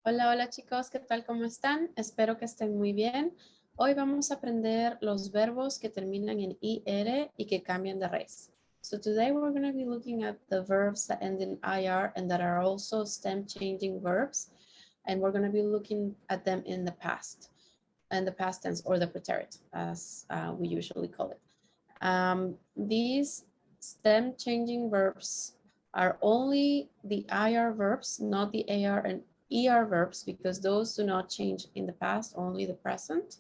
Hola, hola chicos, ¿qué tal? ¿Cómo están? Espero que estén muy bien. Hoy vamos a aprender los verbos que terminan en IR y que cambian de raíz. So today we're going to be looking at the verbs that end in IR and that are also stem changing verbs. And we're going to be looking at them in the past tense or the preterite as we usually call it. These stem changing verbs are only the IR verbs, not the AR and ER verbs, because those do not change in the past, only the present.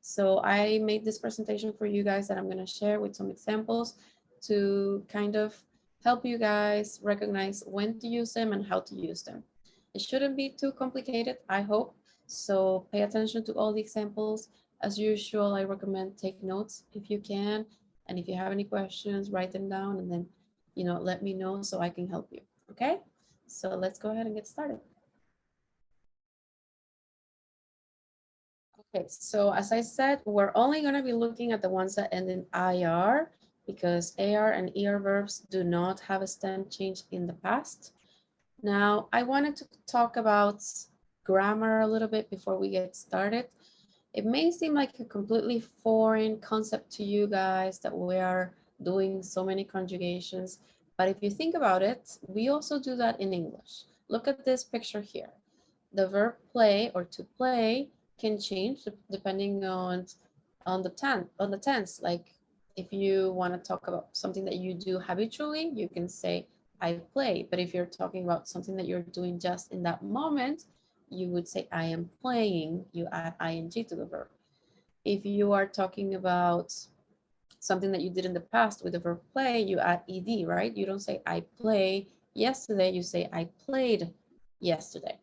So I made this presentation for you guys that I'm going to share with some examples to kind of help you guys recognize when to use them and how to use them. It shouldn't be too complicated, I hope. So pay attention to all the examples. As usual, I recommend take notes if you can. And if you have any questions, write them down and then, let me know so I can help you. Okay? So let's go ahead and get started. Okay, so as I said, we're only going to be looking at the ones that end in IR because AR and ER verbs do not have a stem change in the past. Now, I wanted to talk about grammar a little bit before we get started. It may seem like a completely foreign concept to you guys that we are doing so many conjugations, but if you think about it, we also do that in English. Look at this picture here. The verb play or to play can change depending on the tense. Like if you want to talk about something that you do habitually, you can say I play. But if you're talking about something that you're doing just in that moment, you would say I am playing. You add ing to the verb. If you are talking about something that you did in the past with the verb play, you add ed, right? You don't say I play yesterday, you say I played yesterday.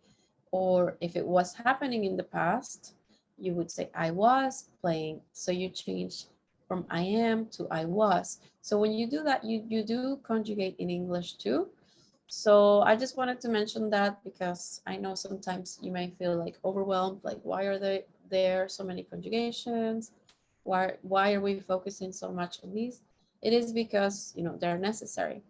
Or if it was happening in the past, you would say I was playing. So you change from I am to I was. So when you do that, you do conjugate in English too. So I just wanted to mention that because I know sometimes you may feel like overwhelmed, like why are there so many conjugations? Why are we focusing so much on these? It is because, they're necessary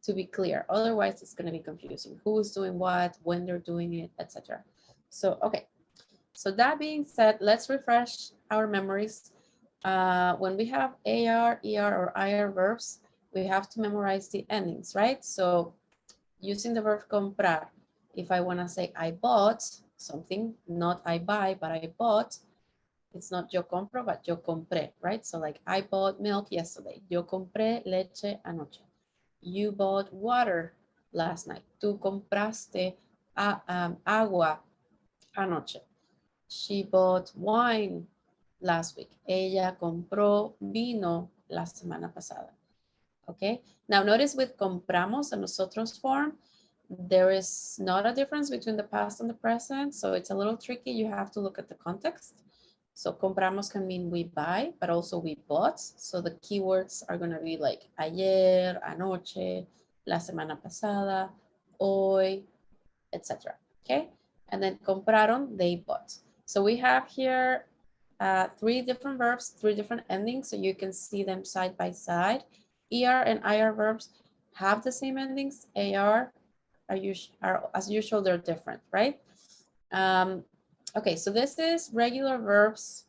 to be clear. Otherwise, it's going to be confusing. Who's doing what, when they're doing it, etc. So, okay. So that being said, let's refresh our memories. When we have AR, ER, or IR verbs, we have to memorize the endings, right? So using the verb comprar, if I want to say I bought something, not I buy, but I bought, it's not yo compro, but yo compré, right? So like I bought milk yesterday. Yo compré leche anoche. You bought water last night. Tú compraste agua anoche. She bought wine last week. Ella compró vino la semana pasada. Okay. Now notice with compramos, a nosotros form, there is not a difference between the past and the present. So it's a little tricky. You have to look at the context. So compramos can mean we buy, but also we bought. So the keywords are going to be like ayer, anoche, la semana pasada, hoy, etc. Okay. And then compraron, they bought. So we have here three different verbs, three different endings. So you can see them side by side. ER and IR verbs have the same endings. AR are as usual, they're different, right? Okay, so this is regular verbs.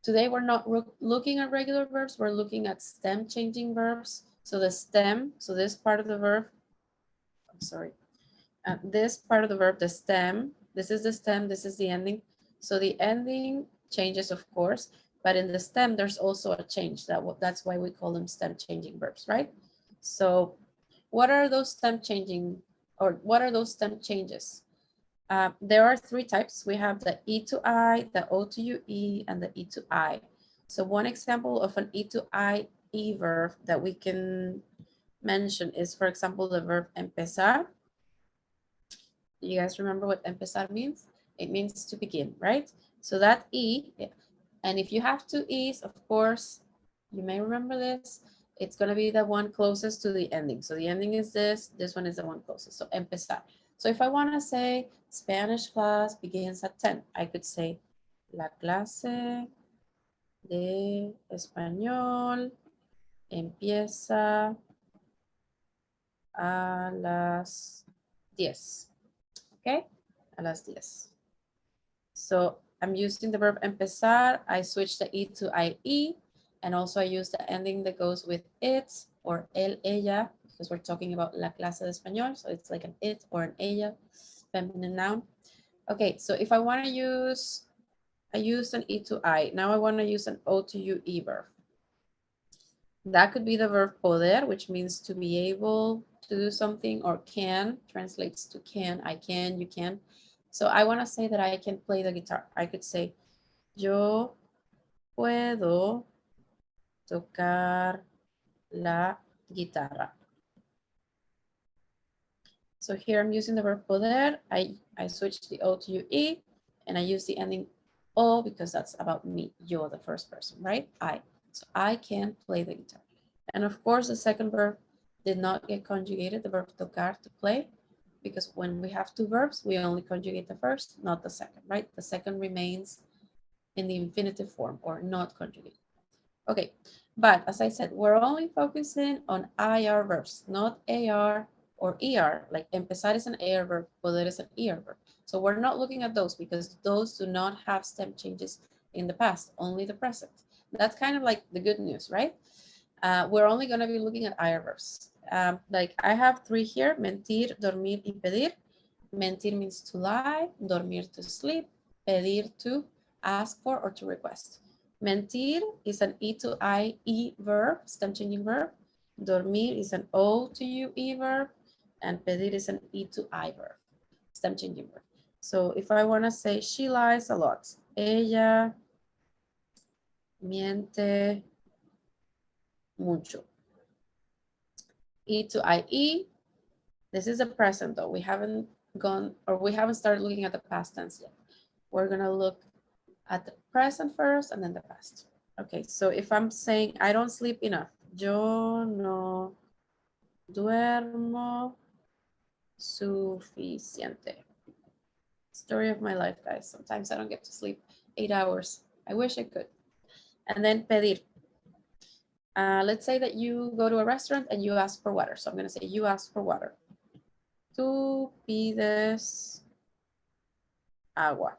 Today we're not looking at regular verbs, we're looking at stem changing verbs. So the stem, so this part of the verb, I'm sorry, this part of the verb, the stem, this is the stem, this is the ending. So the ending changes, of course, but in the stem, there's also a change. That's why we call them stem changing verbs, right? So what are those stem changing, or what are those stem changes? There are three types. We have the E to I, the O to UE, and the E to I. So one example of an E to I E verb that we can mention is, for example, the verb empezar. Do you guys remember what empezar means? It means to begin, right? So that E, and if you have two E's, of course, you may remember this, it's going to be the one closest to the ending. So the ending is this one is the one closest. So empezar. So if I want to say Spanish class begins at 10, I could say la clase de español empieza a las 10. Okay? A las 10. So I'm using the verb empezar. I switch the E to IE. And also I use the ending that goes with it or él, ella, because we're talking about la clase de español. So it's like an it or an ella, feminine noun. Okay, so if I want to use, I used an E to I. Now I want to use an O to UE verb. That could be the verb poder, which means to be able to do something, or can, translates to can, I can, you can. So I want to say that I can play the guitar. I could say, yo puedo tocar la guitarra. So here I'm using the verb poder. I switch the O to UE, and I use the ending O because that's about me, yo, the first person, right? I. So I can play the guitar. And of course, the second verb did not get conjugated, the verb tocar, to play, because when we have two verbs, we only conjugate the first, not the second, right? The second remains in the infinitive form or not conjugated. Okay, but as I said, we're only focusing on IR verbs, not AR or ER. Like empezar is an AR verb, poder is an ER verb. So we're not looking at those because those do not have stem changes in the past, only the present. That's kind of like the good news, right? We're only going to be looking at IR verbs. Like I have three here: mentir, dormir, y pedir. Mentir means to lie, dormir to sleep, pedir to ask for or to request. Mentir is an E to I E verb, stem changing verb. Dormir is an O to U E verb, and pedir is an E to I verb, stem changing verb. So if I want to say she lies a lot, ella miente mucho. E to IE. This is the present though. We haven't gone, or we haven't started looking at the past tense yet. We're gonna look at the present first and then the past. Okay, so if I'm saying I don't sleep enough, yo no duermo suficiente. Story of my life, guys. Sometimes I don't get to sleep 8 hours. I wish I could. And then pedir. Let's say that you go to a restaurant and you ask for water. So I'm gonna say you ask for water. Tú pides agua.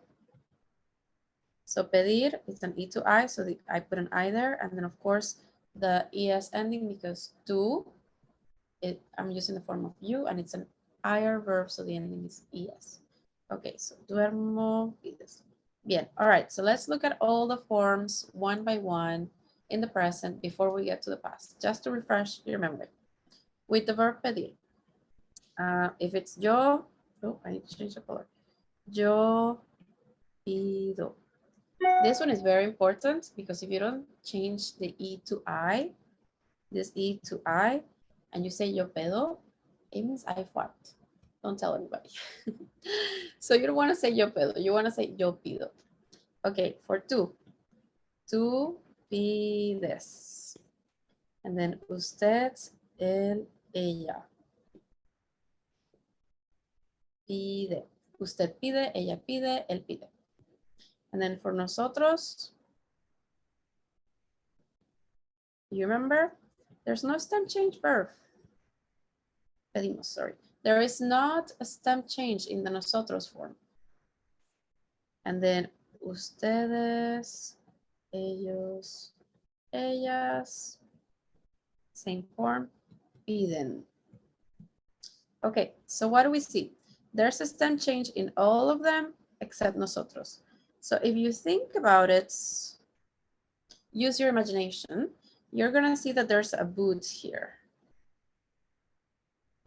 So pedir is an E to I, so I put an I there, and then of course the ES ending because tú, I'm using the form of you, and it's an IR verb, so the ending is ES. Okay, so duermo, pides. Bien, all right, so let's look at all the forms one by one in the present before we get to the past, just to refresh your memory. With the verb pedir, if it's yo, oh, I need to change the color. Yo pido. This one is very important because if you don't change the E to I, this E to I, and you say yo pedo, it means I fart. Don't tell anybody. So you don't want to say yo pedo, you want to say yo pido. Okay, for tú, tú pides. And then usted, él, ella. Pide. Usted pide, ella pide, él pide. And then for nosotros, you remember? There's no stem change verb. Pedimos, sorry. There is not a stem change in the nosotros form. And then ustedes, ellos, ellas, same form, piden. Okay, so what do we see? There's a stem change in all of them except nosotros. So if you think about it, use your imagination, you're gonna see that there's a boot here.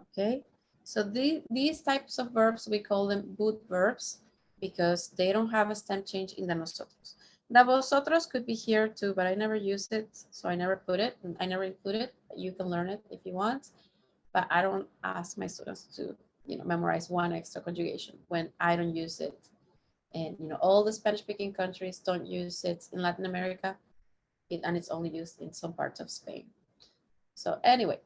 Okay, so these types of verbs, we call them boot verbs because they don't have a stem change in the nosotros. The vosotros could be here too, but I never use it, so I never put it, and I never include it. You can learn it if you want, but I don't ask my students to, memorize one extra conjugation when I don't use it. And, all the Spanish-speaking countries don't use it in Latin America, and it's only used in some parts of Spain. So anyway,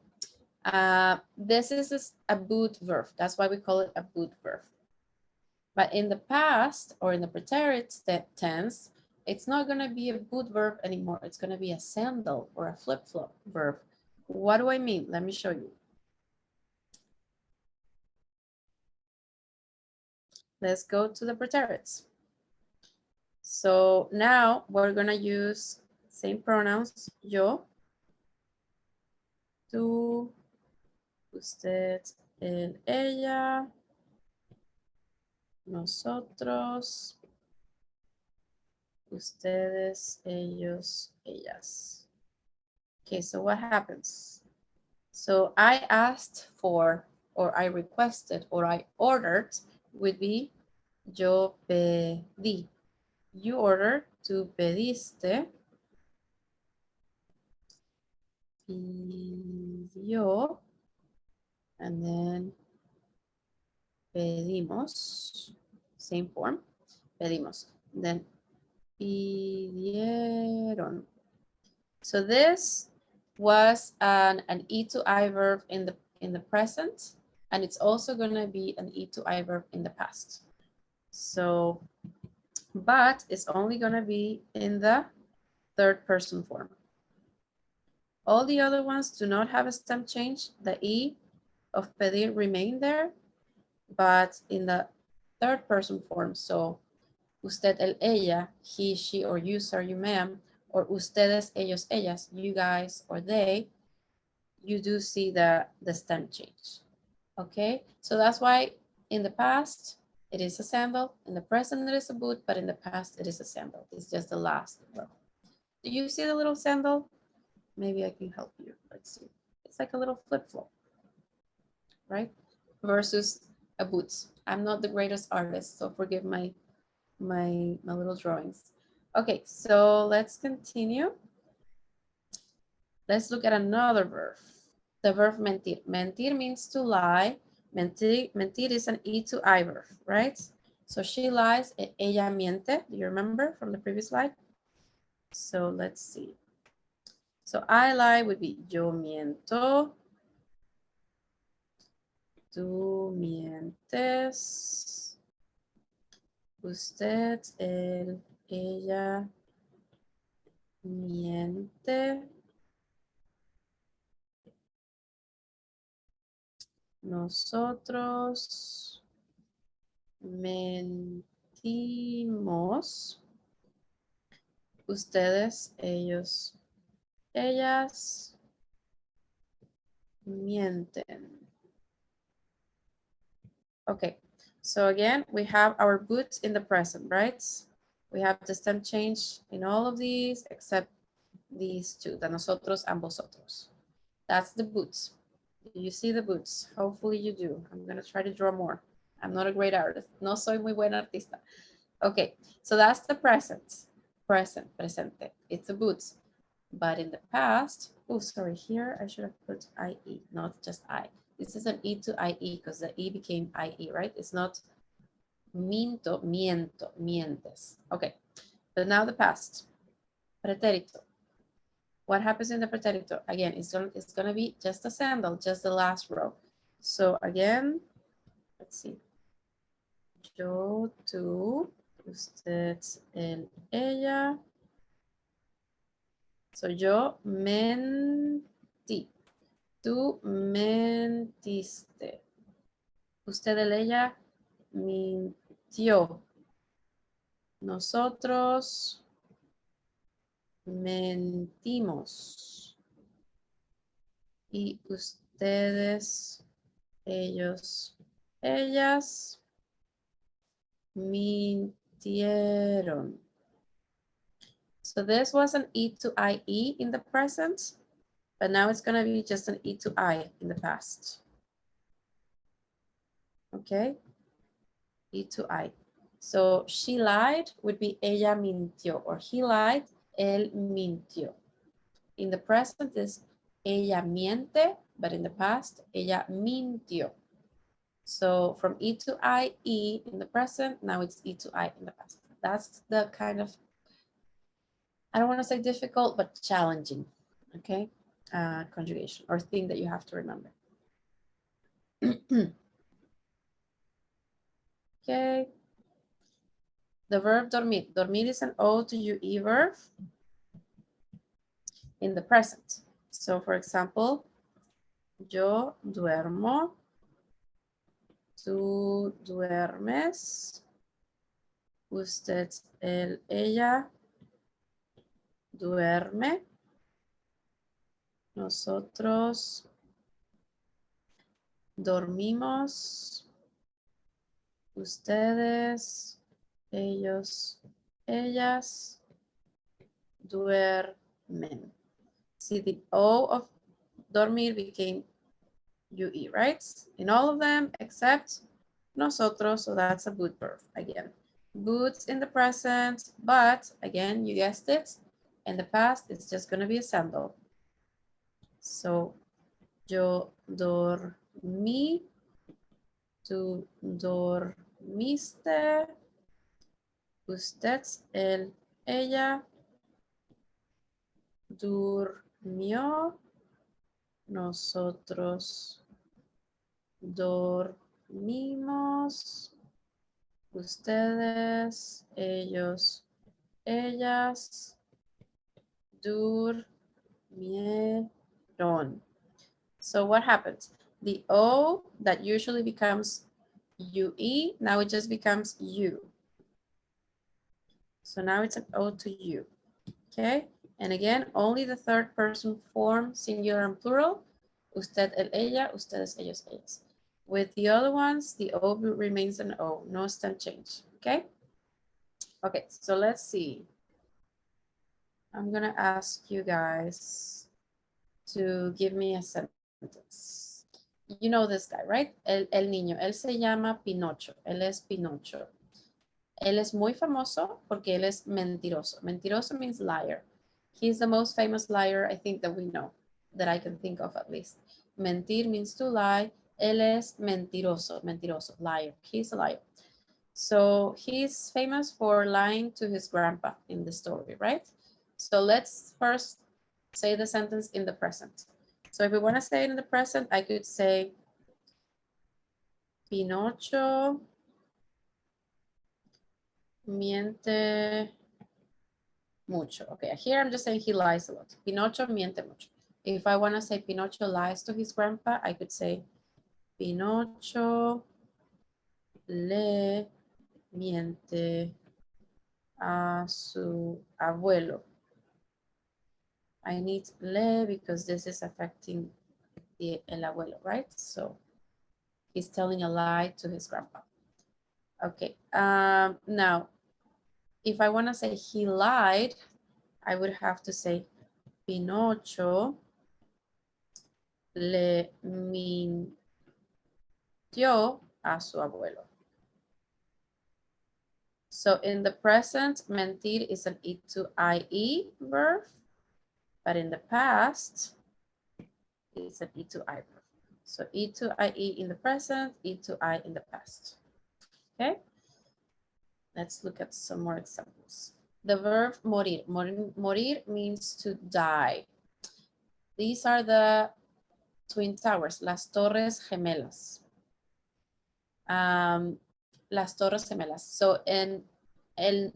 this is a boot verb. That's why we call it a boot verb. But in the past or in the preterite tense, it's not going to be a boot verb anymore. It's going to be a sandal or a flip-flop verb. What do I mean? Let me show you. Let's go to the preterites. So now we're gonna use same pronouns, yo, tú, usted, él, ella, nosotros, ustedes, ellos, ellas. Okay, so what happens? So I asked for, or I requested, or I ordered would be yo pedí. You ordered, tú pediste. Pidió. And then pedimos. Same form. Pedimos. Then pidieron. So this was an E to I verb in the present, and it's also going to be an E to I verb in the past. So, but it's only going to be in the third person form. All the other ones do not have a stem change. The E of pedir remain there, but in the third person form. So, usted, el, ella, he, she, or you, sir, you, ma'am, or ustedes, ellos, ellas, you guys, or they, you do see the stem change. Okay, so that's why in the past it is a sandal, in the present it is a boot, but in the past it is a sandal. It's just the last row. Do you see the little sandal? Maybe I can help you. Let's see. It's like a little flip-flop, right? Versus a boot. I'm not the greatest artist, so forgive my little drawings. Okay, so let's continue. Let's look at another verb. The verb mentir. Mentir means to lie. Mentir is an E to I verb, right? So she lies, ella miente. Do you remember from the previous slide? So let's see. So I lie would be yo miento. Tú mientes. Usted, él, ella miente. Nosotros mentimos. Ustedes, ellos, ellas mienten. Okay, so again, we have our boots in the present, right? We have the stem change in all of these except these two, the nosotros and vosotros. That's the boots. Do you see the boots? Hopefully you do. I'm gonna try to draw more. I'm not a great artist. No soy muy buena artista. Okay, so that's the present. Presente. It's the boots. But in the past, oh, sorry, here I should have put IE, not just I. This is an E to IE because the E became IE, right? It's not minto, miento, mientes. Okay, but now the past. Pretérito. What happens in the pretérito? Again, it's gonna be just a sandal, just the last row. So again, let's see. Yo, tú, usted, él, ella. So yo mentí. Tú mentiste. Usted, él, ella mintió. Nosotros mentimos. Y ustedes, ellos, ellas mintieron. So this was an E to IE in the present, but now it's going to be just an E to I in the past. Okay, E to I. So she lied would be ella mintió, or he lied, él mintió. In the present is ella miente, but in the past, ella mintió. So from E to IE in the present, now it's E to I in the past. That's the kind of, I don't want to say difficult, but challenging, okay, conjugation or thing that you have to remember. Okay. The verb dormir. Dormir is an O to UE verb in the present. So for example, yo duermo, Tú duermes. Usted, él, ella duerme. Nosotros dormimos. Ustedes, ellos, ellas duermen. See, the O of dormir became UE, right? In all of them except nosotros, so that's a good verb again. Boots in the present, but again, you guessed it, in the past, it's just going to be a sandal. So, yo dormí, tú dormiste, usted, él, ella durmió, nosotros dormimos, ustedes, ellos, ellas durmieron. So what happens? The O that usually becomes UE, now it just becomes you. So now it's an O to you, okay? And again, only the third person form, singular and plural. Usted, el, ella, ustedes, ellos, ellas. With the other ones, the O remains an O, no stem change, okay? Okay, so let's see. I'm gonna ask you guys to give me a sentence. You know this guy, right? El niño, él se llama Pinocho, él es Pinocho. Él es muy famoso porque él es mentiroso. Mentiroso means liar. He's the most famous liar I think that we know, that I can think of at least. Mentir means to lie. Él es mentiroso, mentiroso, liar. He's a liar. So he's famous for lying to his grandpa in the story, right? So let's first say the sentence in the present. So if we want to say it in the present, I could say Pinocho miente mucho. Okay, here I'm just saying he lies a lot. Pinocho miente mucho. If I want to say Pinocho lies to his grandpa, I could say Pinocho le miente a su abuelo. I need le because this is affecting el abuelo, right? So he's telling a lie to his grandpa. Okay, now, if I want to say he lied, I would have to say Pinocho le mintió a su abuelo. So in the present, mentir is an E to IE verb, but in the past, it's an E to I verb. So E to IE in the present, E to I in the past. Okay? Let's look at some more examples. The verb morir. Morir means to die. These are the Twin Towers, las Torres Gemelas. Las Torres Gemelas. So, en el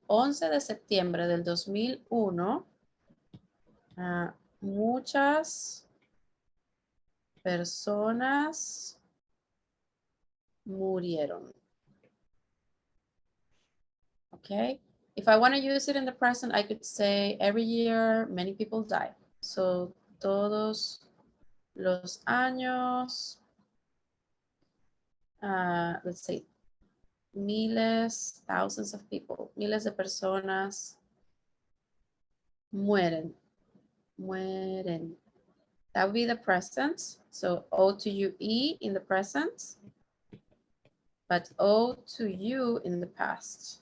11 de septiembre del 2001, muchas personas murieron. Okay? If I want to use it in the present, I could say every year many people die. So, todos los años, let's say, miles, thousands of people, miles de personas mueren. That would be the present. So O to you E in the present, but O to you in the past.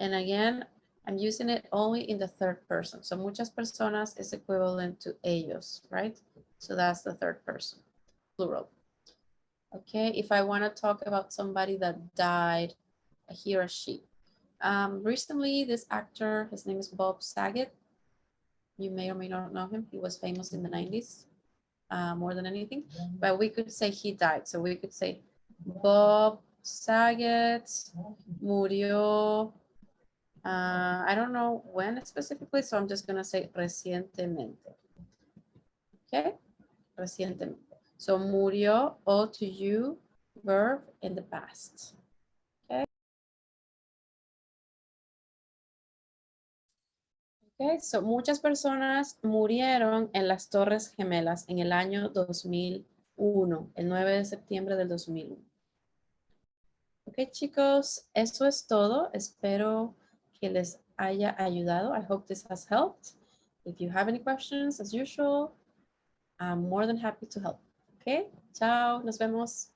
And again, I'm using it only in the third person. So muchas personas is equivalent to ellos, right? So that's the third person, plural. Okay, if I want to talk about somebody that died, he or she. Recently, this actor, his name is Bob Saget. You may or may not know him. He was famous in the 90s, more than anything. But we could say he died. So we could say Bob Saget murió. I don't know when specifically, so I'm just going to say recientemente. Okay? Recientemente. So murió, O to you, verb in the past. Okay. Okay, so muchas personas murieron en las Torres Gemelas en el año 2001, el 9 de septiembre del 2001. Ok, chicos, eso es todo. Espero que les haya ayudado. I hope this has helped. If you have any questions, as usual, I'm more than happy to help. Ok, chao, nos vemos.